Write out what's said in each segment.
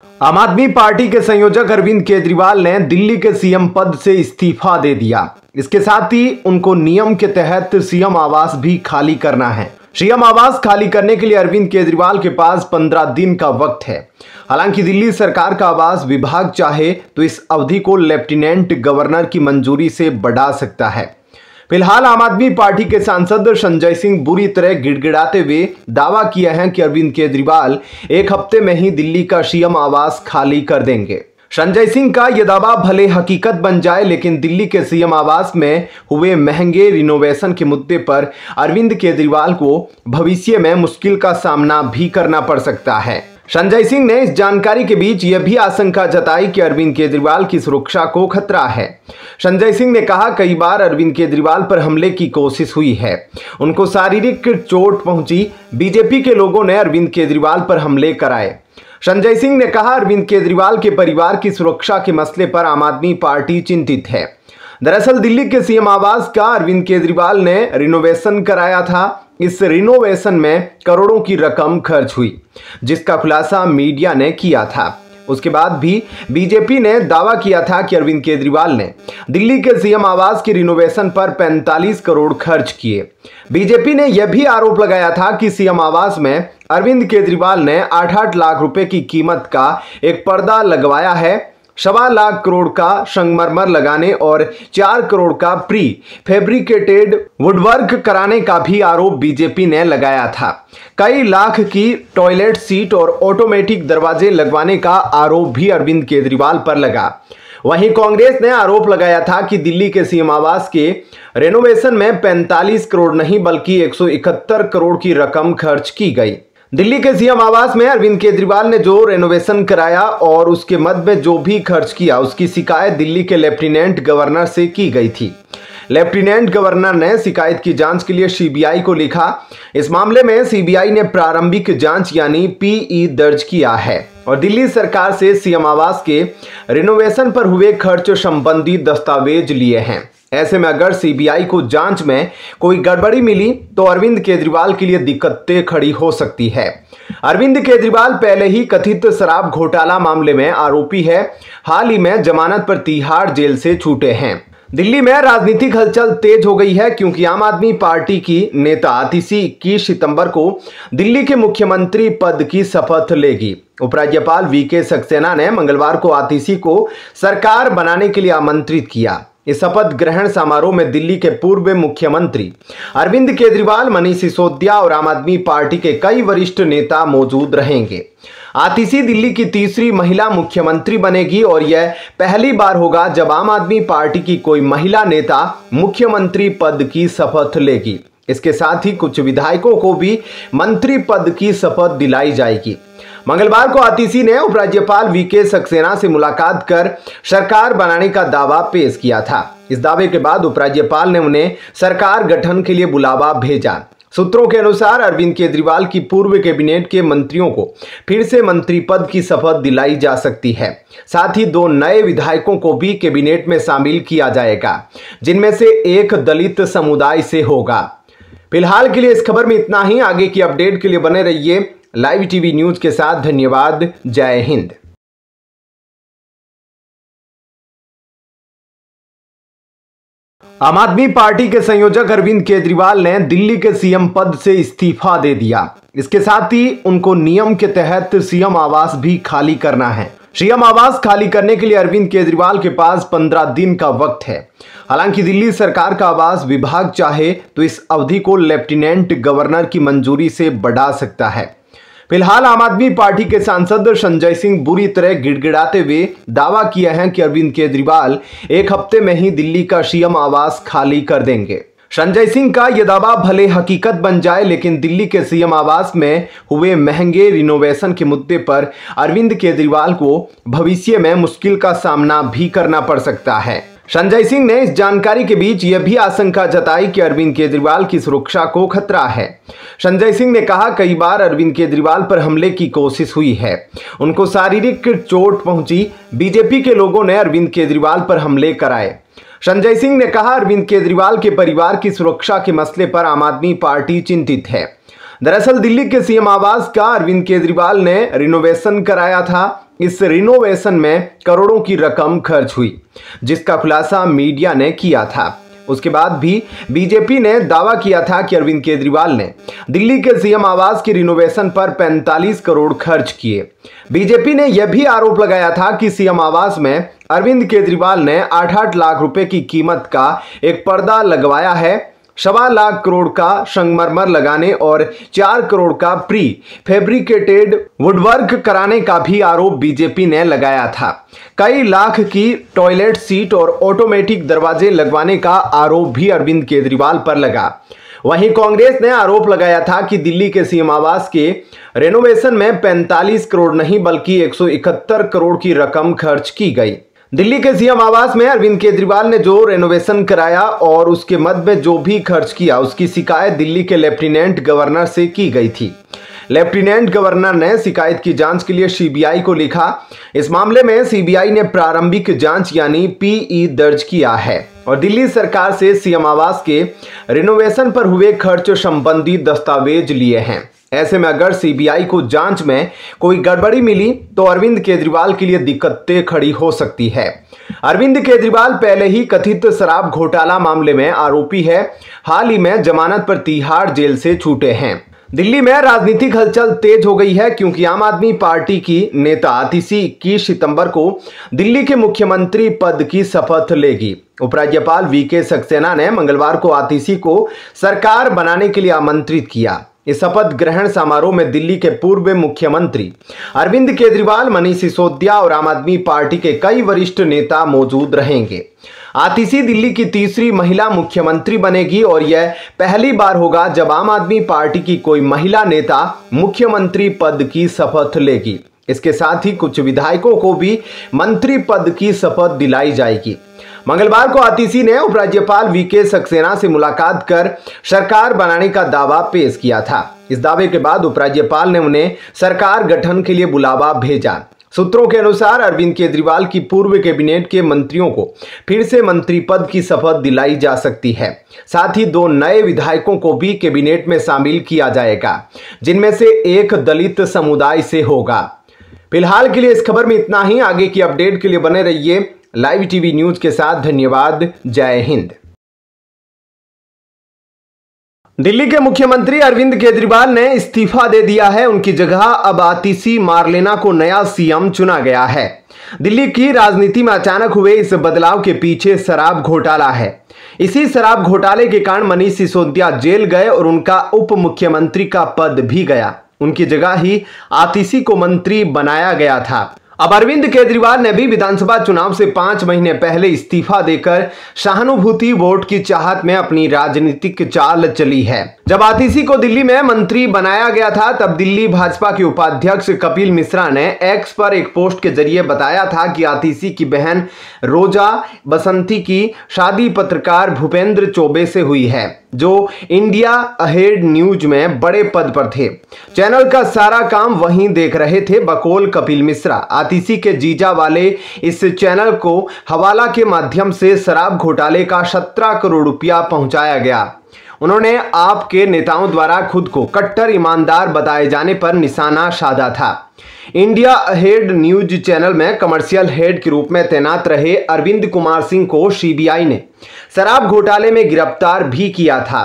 आम आदमी पार्टी के संयोजक अरविंद केजरीवाल ने दिल्ली के सीएम पद से इस्तीफा दे दिया। इसके साथ ही उनको नियम के तहत सीएम आवास भी खाली करना है। सीएम आवास खाली करने के लिए अरविंद केजरीवाल के पास 15 दिन का वक्त है। हालांकि दिल्ली सरकार का आवास विभाग चाहे तो इस अवधि को लेफ्टिनेंट गवर्नर की मंजूरी से बढ़ा सकता है। फिलहाल आम आदमी पार्टी के सांसद संजय सिंह बुरी तरह गिड़गिड़ाते हुए दावा किया है कि अरविंद केजरीवाल एक हफ्ते में ही दिल्ली का सीएम आवास खाली कर देंगे। संजय सिंह का यह दावा भले हकीकत बन जाए, लेकिन दिल्ली के सीएम आवास में हुए महंगे रिनोवेशन के मुद्दे पर अरविंद केजरीवाल को भविष्य में मुश्किल का सामना भी करना पड़ सकता है। संजय सिंह ने इस जानकारी के बीच यह भी आशंका जताई कि अरविंद केजरीवाल की सुरक्षा को खतरा है। संजय सिंह ने कहा, कई बार अरविंद केजरीवाल पर हमले की कोशिश हुई है, उनको शारीरिक चोट पहुंची। बीजेपी के लोगों ने अरविंद केजरीवाल पर हमले कराए। संजय सिंह ने कहा, अरविंद केजरीवाल के परिवार की सुरक्षा के मसले पर आम आदमी पार्टी चिंतित है। दरअसल दिल्ली के सीएम आवास का अरविंद केजरीवाल ने रिनोवेशन कराया था। इस रिनोवेशन में करोड़ों की रकम खर्च हुई, जिसका खुलासा मीडिया ने किया था। उसके बाद भी बीजेपी ने दावा किया था कि अरविंद केजरीवाल ने दिल्ली के सीएम आवास की रिनोवेशन पर 45 करोड़ खर्च किए। बीजेपी ने यह भी आरोप लगाया था कि सीएम आवास में अरविंद केजरीवाल ने 8-8 लाख रुपए की कीमत का एक पर्दा लगवाया है। 1.25 लाख करोड़ का संगमरमर लगाने और 4 करोड़ का प्री फैब्रिकेटेड वुडवर्क कराने का भी आरोप बीजेपी ने लगाया था। कई लाख की टॉयलेट सीट और ऑटोमेटिक दरवाजे लगवाने का आरोप भी अरविंद केजरीवाल पर लगा। वहीं कांग्रेस ने आरोप लगाया था कि दिल्ली के सीएम आवास के रेनोवेशन में 45 करोड़ नहीं बल्कि 171 करोड़ की रकम खर्च की गई। दिल्ली के सीएम आवास में अरविंद केजरीवाल ने जो रेनोवेशन कराया और उसके मद में जो भी खर्च किया, उसकी शिकायत दिल्ली के लेफ्टिनेंट गवर्नर से की गई थी। लेफ्टिनेंट गवर्नर ने शिकायत की जांच के लिए सीबीआई को लिखा। इस मामले में सीबीआई ने प्रारंभिक जांच यानी पीई दर्ज किया है और दिल्ली सरकार से सीएम आवास के रिनोवेशन पर हुए खर्च संबंधी दस्तावेज लिए हैं। ऐसे में अगर सीबीआई को जांच में कोई गड़बड़ी मिली तो अरविंद केजरीवाल के लिए दिक्कतें खड़ी हो सकती है। अरविंद केजरीवाल पहले ही कथित शराब घोटाला मामले में आरोपी है। हाल ही में जमानत पर तिहाड़ जेल से छूटे हैं। दिल्ली में राजनीतिक हलचल तेज हो गई है, क्योंकि आम आदमी पार्टी की नेता आतिशी 21 सितंबर को दिल्ली के मुख्यमंत्री पद की शपथ लेगी। उपराज्यपाल वीके सक्सेना ने मंगलवार को आतिशी को सरकार बनाने के लिए आमंत्रित किया। इस शपथ ग्रहण समारोह में दिल्ली के पूर्व मुख्यमंत्री अरविंद केजरीवाल, मनीष सिसोदिया और आम आदमी पार्टी के कई वरिष्ठ नेता मौजूद रहेंगे। आतिशी दिल्ली की तीसरी महिला मुख्यमंत्री बनेगी और यह पहली बार होगा जब आम आदमी पार्टी की कोई महिला नेता मुख्यमंत्री पद की शपथ लेगी। इसके साथ ही कुछ विधायकों को भी मंत्री पद की शपथ दिलाई जाएगी। मंगलवार को आतिशी ने उपराज्यपाल वीके सक्सेना से मुलाकात कर सरकार बनाने का दावा पेश किया था। इस दावे के बाद उपराज्यपाल ने उन्हें सरकार गठन के लिए बुलावा भेजा। सूत्रों के अनुसार अरविंद केजरीवाल की पूर्व कैबिनेट के मंत्रियों को फिर से मंत्री पद की शपथ दिलाई जा सकती है। साथ ही 2 नए विधायकों को भी कैबिनेट में शामिल किया जाएगा, जिनमें से एक दलित समुदाय से होगा। फिलहाल के लिए इस खबर में इतना ही। आगे की अपडेट के लिए बने रहिए लाइव टीवी न्यूज के साथ। धन्यवाद। जय हिंद। आम आदमी पार्टी के संयोजक अरविंद केजरीवाल ने दिल्ली के सीएम पद से इस्तीफा दे दिया। इसके साथ ही उनको नियम के तहत सीएम आवास भी खाली करना है। सीएम आवास खाली करने के लिए अरविंद केजरीवाल के पास 15 दिन का वक्त है। हालांकि दिल्ली सरकार का आवास विभाग चाहे तो इस अवधि को लेफ्टिनेंट गवर्नर की मंजूरी से बढ़ा सकता है। फिलहाल आम आदमी पार्टी के सांसद संजय सिंह बुरी तरह गिड़गिड़ाते हुए दावा किया है कि अरविंद केजरीवाल एक हफ्ते में ही दिल्ली का सीएम आवास खाली कर देंगे। संजय सिंह का यह दावा भले हकीकत बन जाए, लेकिन दिल्ली के सीएम आवास में हुए महंगे रिनोवेशन के मुद्दे पर अरविंद केजरीवाल को भविष्य में मुश्किल का सामना भी करना पड़ सकता है। संजय सिंह ने इस जानकारी के बीच यह भी आशंका जताई कि अरविंद केजरीवाल की सुरक्षा को खतरा है। संजय सिंह ने कहा, कई बार अरविंद केजरीवाल पर हमले की कोशिश हुई है, उनको शारीरिक चोट पहुंची। बीजेपी के लोगों ने अरविंद केजरीवाल पर हमले कराए। संजय सिंह ने कहा, अरविंद केजरीवाल के परिवार की सुरक्षा के मसले पर आम आदमी पार्टी चिंतित है। दरअसल दिल्ली के सीएम आवास का अरविंद केजरीवाल ने रिनोवेशन कराया था। इस रिनोवेशन में करोड़ों की रकम खर्च हुई, जिसका खुलासा मीडिया ने किया था। उसके बाद भी बीजेपी ने दावा किया था कि अरविंद केजरीवाल ने दिल्ली के सीएम आवास की रिनोवेशन पर 45 करोड़ खर्च किए। बीजेपी ने यह भी आरोप लगाया था कि सीएम आवास में अरविंद केजरीवाल ने 8-8 लाख रुपए की कीमत का एक पर्दा लगवाया है, 1.25 लाख करोड़ का संगमरमर लगाने और 4 करोड़ का प्री फैब्रिकेटेड वुडवर्क कराने का भी आरोप बीजेपी ने लगाया था। कई लाख की टॉयलेट सीट और ऑटोमेटिक दरवाजे लगवाने का आरोप भी अरविंद केजरीवाल पर लगा। वहीं कांग्रेस ने आरोप लगाया था कि दिल्ली के सीएम आवास के रेनोवेशन में 45 करोड़ नहीं बल्कि 171 करोड़ की रकम खर्च की गई। दिल्ली के सीएम आवास में अरविंद केजरीवाल ने जो रेनोवेशन कराया और उसके मद में जो भी खर्च किया, उसकी शिकायत दिल्ली के लेफ्टिनेंट गवर्नर से की गई थी। लेफ्टिनेंट गवर्नर ने शिकायत की जांच के लिए सीबीआई को लिखा। इस मामले में सीबीआई ने प्रारंभिक जांच यानी पीई दर्ज किया है और दिल्ली सरकार से सीएम आवास के रिनोवेशन पर हुए खर्च संबंधी दस्तावेज लिए हैं। ऐसे में अगर सीबीआई को जांच में कोई गड़बड़ी मिली तो अरविंद केजरीवाल के लिए दिक्कतें खड़ी हो सकती है। अरविंद केजरीवाल पहले ही कथित शराब घोटाला मामले में आरोपी है। हाल ही में जमानत पर तिहाड़ जेल से छूटे हैं। दिल्ली में राजनीतिक हलचल तेज हो गई है क्योंकि आम आदमी पार्टी की नेता आतिशी 21 सितंबर को दिल्ली के मुख्यमंत्री पद की शपथ लेगी। उपराज्यपाल वीके सक्सेना ने मंगलवार को आतिशी को सरकार बनाने के लिए आमंत्रित किया। इस शपथ ग्रहण समारोह में दिल्ली के पूर्व मुख्यमंत्री अरविंद केजरीवाल, मनीष सिसोदिया और आम आदमी पार्टी के कई वरिष्ठ नेता मौजूद रहेंगे। आतिशी दिल्ली की तीसरी महिला मुख्यमंत्री बनेगी और यह पहली बार होगा जब आम आदमी पार्टी की कोई महिला नेता मुख्यमंत्री पद की शपथ लेगी। इसके साथ ही कुछ विधायकों को भी मंत्री पद की शपथ दिलाई जाएगी। मंगलवार को आतिशी ने उपराज्यपाल वीके सक्सेना से मुलाकात कर सरकार बनाने का दावा पेश किया था। इस दावे के बाद उपराज्यपाल ने उन्हें सरकार गठन के लिए बुलावा भेजा। सूत्रों के अनुसार अरविंद केजरीवाल की पूर्व कैबिनेट के मंत्रियों को फिर से मंत्री पद की शपथ दिलाई जा सकती है। साथ ही 2 नए विधायकों को भी कैबिनेट में शामिल किया जाएगा, जिनमें से एक दलित समुदाय से होगा। फिलहाल के लिए इस खबर में इतना ही। आगे की अपडेट के लिए बने रहिए लाइव टीवी न्यूज के साथ। धन्यवाद। जय हिंद। दिल्ली के मुख्यमंत्री अरविंद केजरीवाल ने इस्तीफा दे दिया है। उनकी जगह अब आतिशी मारलेना को नया सीएम चुना गया है। दिल्ली की राजनीति में अचानक हुए इस बदलाव के पीछे शराब घोटाला है। इसी शराब घोटाले के कारण मनीष सिसोदिया जेल गए और उनका उप मुख्यमंत्री का पद भी गया। उनकी जगह ही आतिशी को मंत्री बनाया गया था। अब अरविंद केजरीवाल ने भी विधानसभा चुनाव से 5 महीने पहले इस्तीफा देकर सहानुभूति वोट की चाहत में अपनी राजनीतिक चाल चली है। जब आतिशी को दिल्ली में मंत्री बनाया गया था तब दिल्ली भाजपा के उपाध्यक्ष कपिल मिश्रा ने एक्स पर एक पोस्ट के जरिए बताया था कि आतिशी की बहन रोजा बसंती की शादी पत्रकार भूपेंद्र चौबे से हुई है, जो इंडिया अहेड न्यूज में बड़े पद पर थे। चैनल का सारा काम वहीं देख रहे थे, बकौल कपिल मिश्रा। आतिशी के जीजा वाले इस चैनल को हवाला के माध्यम से शराब घोटाले का 17 करोड़ रुपया पहुंचाया गया। उन्होंने आपके नेताओं द्वारा खुद को कट्टर ईमानदार बताए जाने पर निशाना साधा था। इंडिया अहेड न्यूज चैनल में कमर्शियल हेड के रूप में तैनात रहे अरविंद कुमार सिंह को सीबीआई ने शराब घोटाले में गिरफ्तार भी किया था।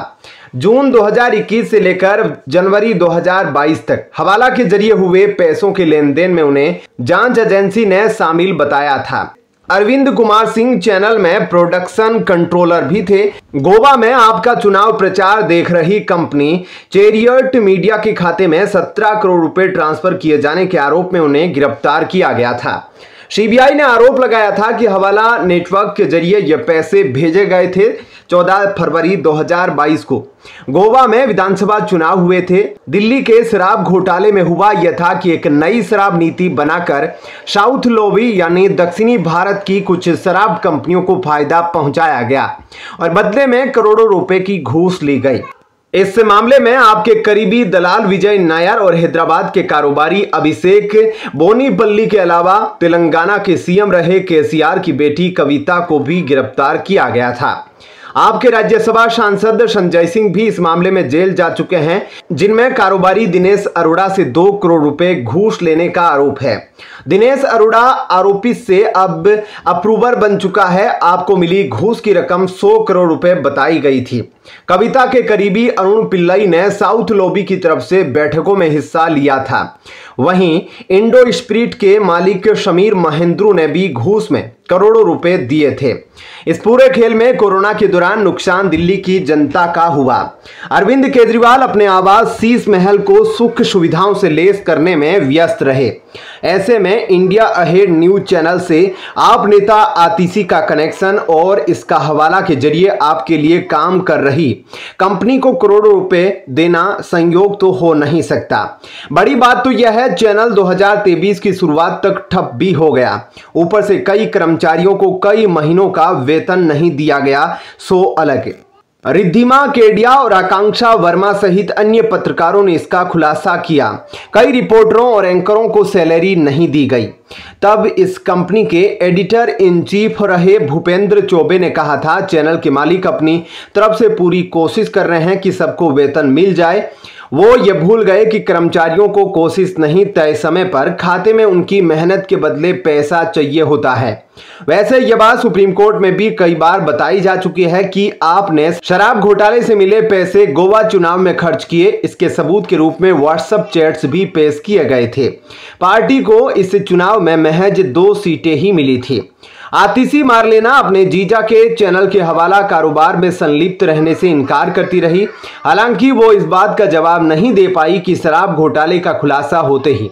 जून 2021 से लेकर जनवरी 2022 तक हवाला के जरिए हुए पैसों के लेन देन में उन्हें जांच एजेंसी ने शामिल बताया था। अरविंद कुमार सिंह चैनल में प्रोडक्शन कंट्रोलर भी थे। गोवा में आपका चुनाव प्रचार देख रही कंपनी चेरियट मीडिया के खाते में 17 करोड़ रुपए ट्रांसफर किए जाने के आरोप में उन्हें गिरफ्तार किया गया था। सीबीआई ने आरोप लगाया था कि हवाला नेटवर्क के जरिए ये पैसे भेजे गए थे। 14 फरवरी 2022 को गोवा में विधानसभा चुनाव हुए थे। दिल्ली के शराब घोटाले में हुआ यह था कि एक नई शराब नीति बनाकर साउथ लॉबी यानी दक्षिणी भारत की कुछ शराब कंपनियों को फायदा पहुंचाया गया और बदले में करोड़ों रुपए की घूस ली गई। इस मामले में आपके करीबी दलाल विजय नायर और हैदराबाद के कारोबारी अभिषेक बोनीपल्ली के अलावा तेलंगाना के सीएम रहे केसीआर की बेटी कविता को भी गिरफ्तार किया गया था। आपके राज्यसभा सांसद संजय सिंह भी इस मामले में जेल जा चुके हैं, जिनमें कारोबारी दिनेश अरोड़ा से 2 करोड़ रुपए घूस लेने का आरोप है। दिनेश अरोड़ा आरोपी से अब अप्रूवर बन चुका है। आपको मिली घूस की रकम 100 करोड़ रुपए बताई गई थी। कविता के करीबी अरुण पिल्लई ने साउथ लॉबी की तरफ से बैठकों में हिस्सा लिया था। वहीं इंडो स्पिरिट के मालिक समीर महेंद्रू ने भी घूस में करोड़ों रुपए दिए थे। इस पूरे खेल में कोरोना के दौरान नुकसान दिल्ली की जनता का हुआ। अरविंद केजरीवाल अपने आवास शीश महल को सुख सुविधाओं से लैस करने में व्यस्त रहे। ऐसे में इंडिया अहेड न्यूज चैनल से आप नेता आतिशी का कनेक्शन और इसका हवाला के जरिए आपके लिए काम कर रही कंपनी को करोड़ों रुपए देना संयोग तो हो नहीं सकता। बड़ी बात तो यह है, चैनल 2023 की शुरुआत तक ठप भी हो गया। ऊपर से कई कर्मचारियों को कई महीनों का वेतन नहीं दिया गया। सो अलग रिद्धिमा केडिया और आकांक्षा वर्मा सहित अन्य पत्रकारों ने इसका खुलासा किया। कई रिपोर्टरों और एंकरों को सैलरी नहीं दी गई। तब इस कंपनी के एडिटर इन चीफ रहे भूपेंद्र चौबे ने कहा था, चैनल के मालिक अपनी तरफ से पूरी कोशिश कर रहे हैं कि सबको वेतन मिल जाए। वो ये भूल गए कि कर्मचारियों को कोशिश नहीं, तय समय पर खाते में उनकी मेहनत के बदले पैसा चाहिए होता है। वैसे ये बात सुप्रीम कोर्ट में भी कई बार बताई जा चुकी है कि आपने शराब घोटाले से मिले पैसे गोवा चुनाव में खर्च किए। इसके सबूत के रूप में व्हाट्सएप चैट्स भी पेश किए गए थे। पार्टी को इस चुनाव में महज 2 सीटें ही मिली थी। आतिशी मारलेना अपने जीजा के चैनल के हवाला कारोबार में संलिप्त रहने से इनकार करती रही। हालांकि वो इस बात का जवाब नहीं दे पाई कि शराब घोटाले का खुलासा होते ही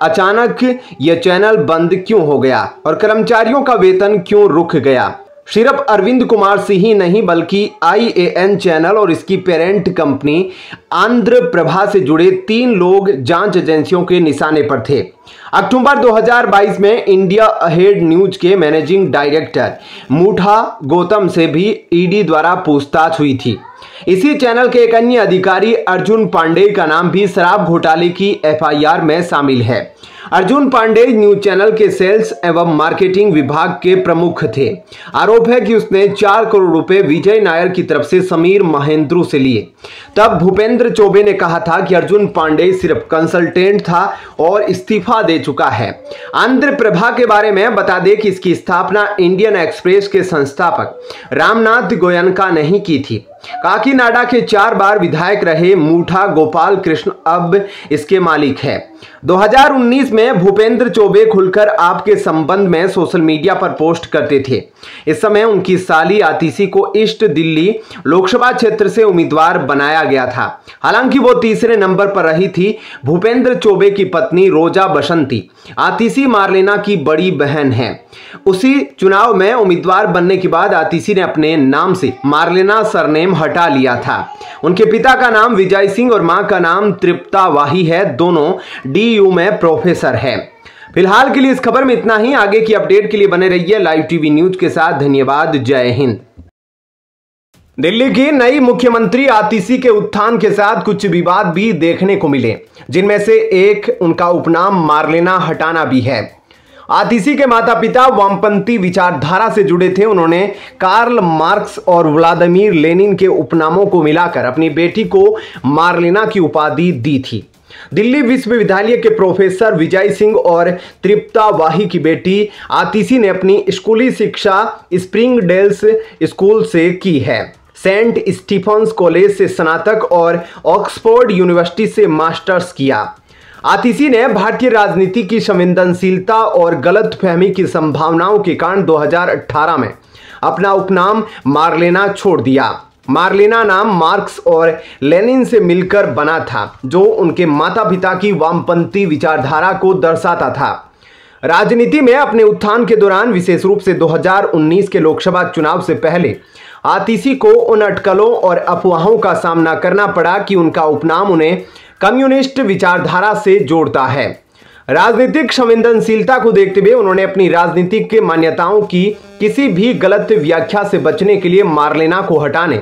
अचानक यह चैनल बंद क्यों हो गया और कर्मचारियों का वेतन क्यों रुक गया। सिर्फ अरविंद कुमार सिंह ही नहीं बल्कि IAN चैनल और इसकी पेरेंट कंपनी आंध्र प्रभा से जुड़े 3 लोग जांच एजेंसियों के निशाने पर थे। अक्टूबर 2022 में इंडिया अहेड न्यूज के मैनेजिंग डायरेक्टर मूठा गौतम से भी ED द्वारा पूछताछ हुई थी। इसी चैनल के एक अन्य अधिकारी अर्जुन पांडे का नाम भी शराब घोटाले की FIR में शामिल है। अर्जुन पांडे न्यूज चैनल के सेल्स एवं मार्केटिंग विभाग के प्रमुख थे। आरोप है कि उसने 4 करोड़ रुपए विजय नायर की तरफ से समीर महेंद्रू से लिए। तब भूपेंद्र चौबे ने कहा था कि अर्जुन पांडे सिर्फ कंसल्टेंट था और इस्तीफा दे चुका है। आंध्र प्रभा के बारे में बता दें कि इसकी स्थापना इंडियन एक्सप्रेस के संस्थापक रामनाथ गोयनका ने ही की थी। काकीनाडा के 4 बार विधायक रहे मूठा गोपाल कृष्ण अब इसके मालिक है। 2019 में भूपेंद्र चौबे खुलकर आपके संबंध में सोशल मीडिया पर पोस्ट करते थे। इस समय उनकी साली आतिशी को ईस्ट दिल्ली लोकसभा क्षेत्र से उम्मीदवार बनाया गया था। हालांकि वो तीसरे नंबर पर रही थी। भूपेंद्र चौबे की पत्नी रोजा बसंती आतिशी मारलेना की बड़ी बहन है। उसी चुनाव में उम्मीदवार बनने के बाद आतिशी ने अपने नाम से मारलेना सरनेम हटा लिया था। उनके पिता का नाम विजय सिंह और मां का नाम तृप्ता वाही है। दोनों DU में प्रोफेसर है। फिलहाल के लिए इस खबर में इतना ही। आगे की अपडेट के लिए बने रहिए लाइव टीवी न्यूज के साथ। धन्यवाद। जय हिंद। दिल्ली की नई मुख्यमंत्री आतिशी के उत्थान के साथ कुछ विवाद भी देखने को मिले, जिनमें से एक उनका उपनाम मारलेना हटाना भी है। आतिशी के माता पिता वामपंथी विचारधारा से जुड़े थे। उन्होंने कार्ल मार्क्स और व्लादिमीर लेनिन के उपनामों को मिलाकर अपनी बेटी को मारलेना की उपाधि दी थी। दिल्ली विश्वविद्यालय के प्रोफेसर विजय सिंह और तृप्ता वाही की बेटी आतिशी ने अपनी स्कूली शिक्षा स्प्रिंगडेल्स स्कूल से की है। सेंट स्टीफन्स कॉलेज से स्नातक और ऑक्सफोर्ड यूनिवर्सिटी से मास्टर्स किया। आतिशी ने भारतीय राजनीति की संवेदनशीलता और गलतफहमी की संभावनाओं के कारण 2018 में अपना उपनाम मारलेना छोड़ दिया। मारलेना नाम मार्क्स और लेनिन से मिलकर बना था, जो उनके माता पिता की वामपंथी विचारधारा को दर्शाता था। राजनीति में अपने उत्थान के दौरान विशेष रूप से 2019 के लोकसभा चुनाव से पहले आतिशी को उन अटकलों और अफवाहों का सामना करना पड़ा कि उनका उपनाम उन्हें कम्युनिस्ट विचारधारा से जोड़ता है। राजनीतिक संवेदनशीलता को देखते हुए उन्होंने अपनी राजनीतिक मान्यताओं की किसी भी गलत व्याख्या से बचने के लिए मारलेना को हटाने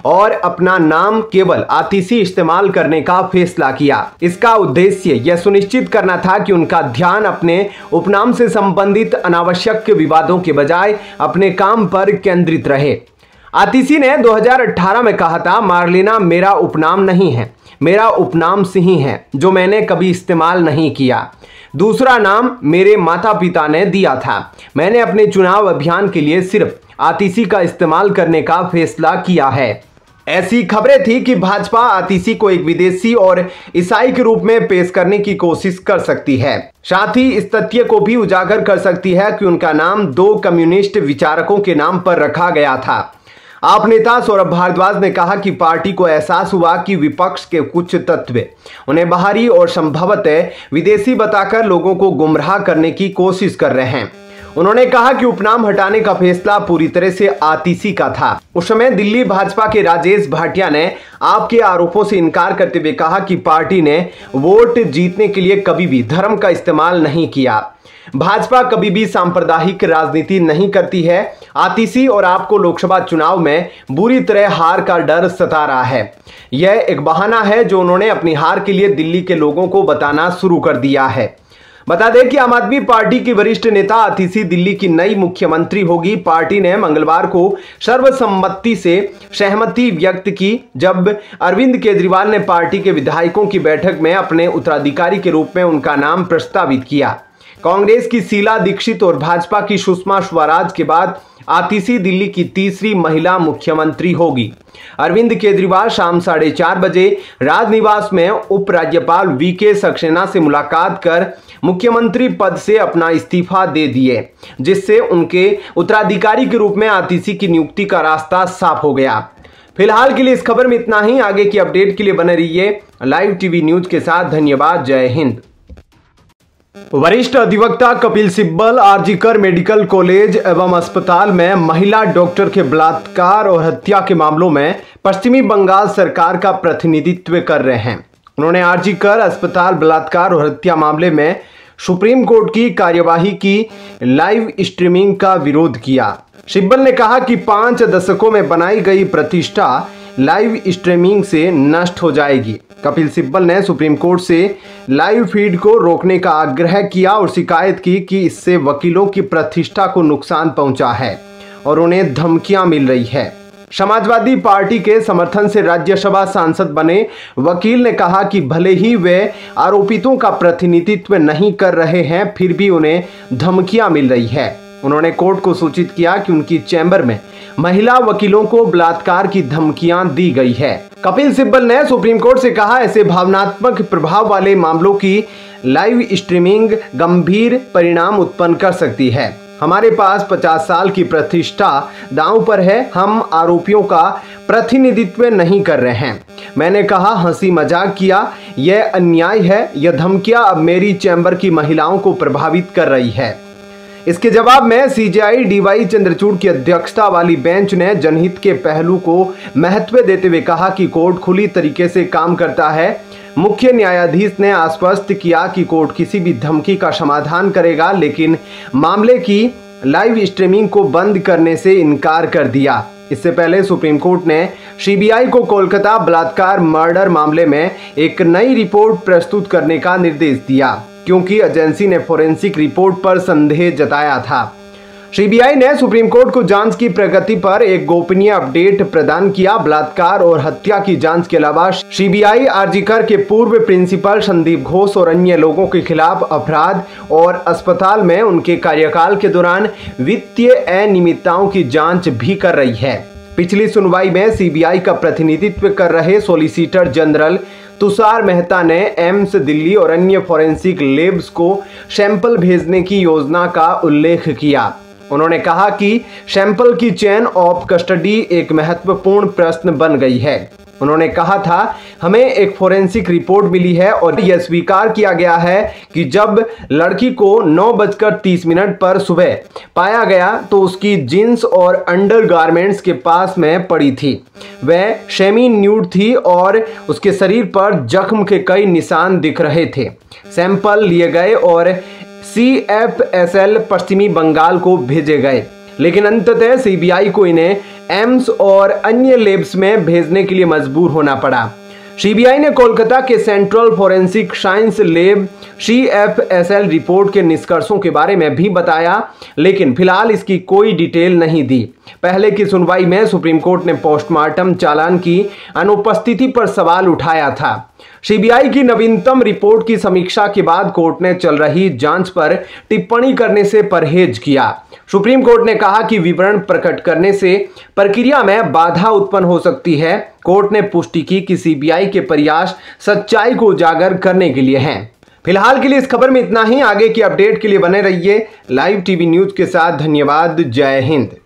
और अपना नाम केवल आतिशी इस्तेमाल करने का फैसला किया। इसका उद्देश्य यह सुनिश्चित करना था कि उनका ध्यान अपने उपनाम से संबंधित अनावश्यक विवादों के बजाय अपने काम पर केंद्रित रहे। आतिशी ने 2018 में कहा था, मार्लिना मेरा उपनाम नहीं है, मेरा उपनाम सिंह है जो मैंने कभी इस्तेमाल नहीं किया। दूसरा नाम मेरे माता पिता ने दिया था। मैंने अपने चुनाव अभियान के लिए सिर्फ आतिशी का इस्तेमाल करने का फैसला किया है। ऐसी खबरें थी कि भाजपा आतिशी को एक विदेशी और ईसाई के रूप में पेश करने की कोशिश कर सकती है। साथ ही इस तथ्य को भी उजागर कर सकती है कि उनका नाम 2 कम्युनिस्ट विचारकों के नाम पर रखा गया था। आप नेता सौरभ भारद्वाज ने कहा कि पार्टी को एहसास हुआ कि विपक्ष के कुछ तत्व उन्हें बाहरी और संभवतः विदेशी बताकर लोगों को गुमराह करने की कोशिश कर रहे हैं। उन्होंने कहा कि उपनाम हटाने का फैसला पूरी तरह से आतिशी का था। उस समय दिल्ली भाजपा के राजेश भाटिया ने आपके आरोपों से इनकार करते हुए कहा कि पार्टी ने वोट जीतने के लिए कभी भी धर्म का इस्तेमाल नहीं किया। भाजपा कभी भी सांप्रदायिक राजनीति नहीं करती है। आतिशी और आपको लोकसभा चुनाव में बुरी तरह हार का डर सता रहा है। यह एक बहाना है जो उन्होंने अपनी हार के लिए दिल्ली के लोगों को बताना शुरू कर दिया है। बता दें कि आम आदमी पार्टी की वरिष्ठ नेता आतिशी दिल्ली की नई मुख्यमंत्री होगी। पार्टी ने मंगलवार को सर्वसम्मति से सहमति व्यक्त की जब अरविंद केजरीवाल ने पार्टी के विधायकों की बैठक में अपने उत्तराधिकारी के रूप में उनका नाम प्रस्तावित किया। कांग्रेस की शीला दीक्षित और भाजपा की सुषमा स्वराज के बाद आतिशी दिल्ली की तीसरी महिला मुख्यमंत्री होगी। अरविंद केजरीवाल शाम 4:30 बजे राजनिवास में उपराज्यपाल वीके सक्सेना से मुलाकात कर मुख्यमंत्री पद से अपना इस्तीफा दे दिए, जिससे उनके उत्तराधिकारी के रूप में आतिशी की नियुक्ति का रास्ता साफ हो गया। फिलहाल के लिए इस खबर में इतना ही। आगे की अपडेट के लिए बने रहिए लाइव टीवी न्यूज के साथ। धन्यवाद। जय हिंद। वरिष्ठ अधिवक्ता कपिल सिब्बल आरजीकर मेडिकल कॉलेज एवं अस्पताल में महिला डॉक्टर के बलात्कार और हत्या के मामलों में पश्चिमी बंगाल सरकार का प्रतिनिधित्व कर रहे हैं। उन्होंने आरजीकर अस्पताल बलात्कार और हत्या मामले में सुप्रीम कोर्ट की कार्यवाही की लाइव स्ट्रीमिंग का विरोध किया। सिब्बल ने कहा कि 5 दशकों में बनाई गई प्रतिष्ठा लाइव स्ट्रीमिंग से नष्ट हो जाएगी। कपिल सिब्बल ने सुप्रीम कोर्ट से लाइव फीड को रोकने का आग्रह किया और शिकायत की कि इससे वकीलों की प्रतिष्ठा को नुकसान पहुंचा है और उन्हें धमकियां मिल रही है। समाजवादी पार्टी के समर्थन से राज्यसभा सांसद बने वकील ने कहा कि भले ही वे आरोपितों का प्रतिनिधित्व नहीं कर रहे हैं, फिर भी उन्हें धमकियां मिल रही है। उन्होंने कोर्ट को सूचित किया कि उनकी चैम्बर में महिला वकीलों को बलात्कार की धमकियां दी गई है। कपिल सिब्बल ने सुप्रीम कोर्ट से कहा, ऐसे भावनात्मक प्रभाव वाले मामलों की लाइव स्ट्रीमिंग गंभीर परिणाम उत्पन्न कर सकती है। हमारे पास 50 साल की प्रतिष्ठा दांव पर है। हम आरोपियों का प्रतिनिधित्व नहीं कर रहे हैं। मैंने कहा, हंसी मजाक किया, यह अन्याय है। यह धमकियां अब मेरी चैम्बर की महिलाओं को प्रभावित कर रही है। इसके जवाब में सीजेआई डीवाई चंद्रचूड़ की अध्यक्षता वाली बेंच ने जनहित के पहलू को महत्व देते हुए कहा कि कोर्ट खुली तरीके से काम करता है। मुख्य न्यायाधीश ने आश्वस्त किया कि कोर्ट किसी भी धमकी का समाधान करेगा, लेकिन मामले की लाइव स्ट्रीमिंग को बंद करने से इनकार कर दिया। इससे पहले सुप्रीम कोर्ट ने सीबीआई को कोलकाता बलात्कार मर्डर मामले में एक नई रिपोर्ट प्रस्तुत करने का निर्देश दिया, क्योंकि एजेंसी ने फोरेंसिक रिपोर्ट पर संदेह जताया था। सीबीआई ने सुप्रीम कोर्ट को जांच की प्रगति पर एक गोपनीय अपडेट प्रदान किया। बलात्कार और हत्या की जांच के अलावा सीबीआई आरजीकर के पूर्व प्रिंसिपल संदीप घोष और अन्य लोगों के खिलाफ अपराध और अस्पताल में उनके कार्यकाल के दौरान वित्तीय अनियमितताओं की जांच भी कर रही है। पिछली सुनवाई में सीबीआई का प्रतिनिधित्व कर रहे सॉलिसिटर जनरल तुषार मेहता ने एम्स दिल्ली और अन्य फोरेंसिक लैब्स को सैंपल भेजने की योजना का उल्लेख किया। उन्होंने कहा कि सैंपल की चेन ऑफ कस्टडी एक महत्वपूर्ण प्रश्न बन गई है। उन्होंने कहा था, हमें एक फोरेंसिक रिपोर्ट मिली है और यह स्वीकार किया गया है कि जब लड़की को 9:30 पर सुबह पाया गया तो उसकी जींस और अंडरगारमेंट्स के पास में पड़ी थी। वह सेमी न्यूड थी और उसके शरीर पर जख्म के कई निशान दिख रहे थे। सैंपल लिए गए और CFSL पश्चिमी बंगाल को भेजे गए, लेकिन अंततः सीबीआई को इन्हें एम्स और अन्य लैब्स में भेजने के लिए मजबूर होना पड़ा। सीबीआई ने कोलकाता के central forensic science lab CFSL report के निष्कर्षों के बारे में भी बताया, लेकिन फिलहाल इसकी कोई डिटेल नहीं दी। पहले की सुनवाई में सुप्रीम कोर्ट ने पोस्टमार्टम चालान की अनुपस्थिति पर सवाल उठाया था। सीबीआई की नवीनतम रिपोर्ट की समीक्षा के बाद कोर्ट ने चल रही जांच पर टिप्पणी करने से परहेज किया। सुप्रीम कोर्ट ने कहा कि विवरण प्रकट करने से प्रक्रिया में बाधा उत्पन्न हो सकती है। कोर्ट ने पुष्टि की कि सीबीआई के प्रयास सच्चाई को उजागर करने के लिए हैं। फिलहाल के लिए इस खबर में इतना ही। आगे की अपडेट के लिए बने रहिए लाइव टीवी न्यूज के साथ। धन्यवाद। जय हिंद।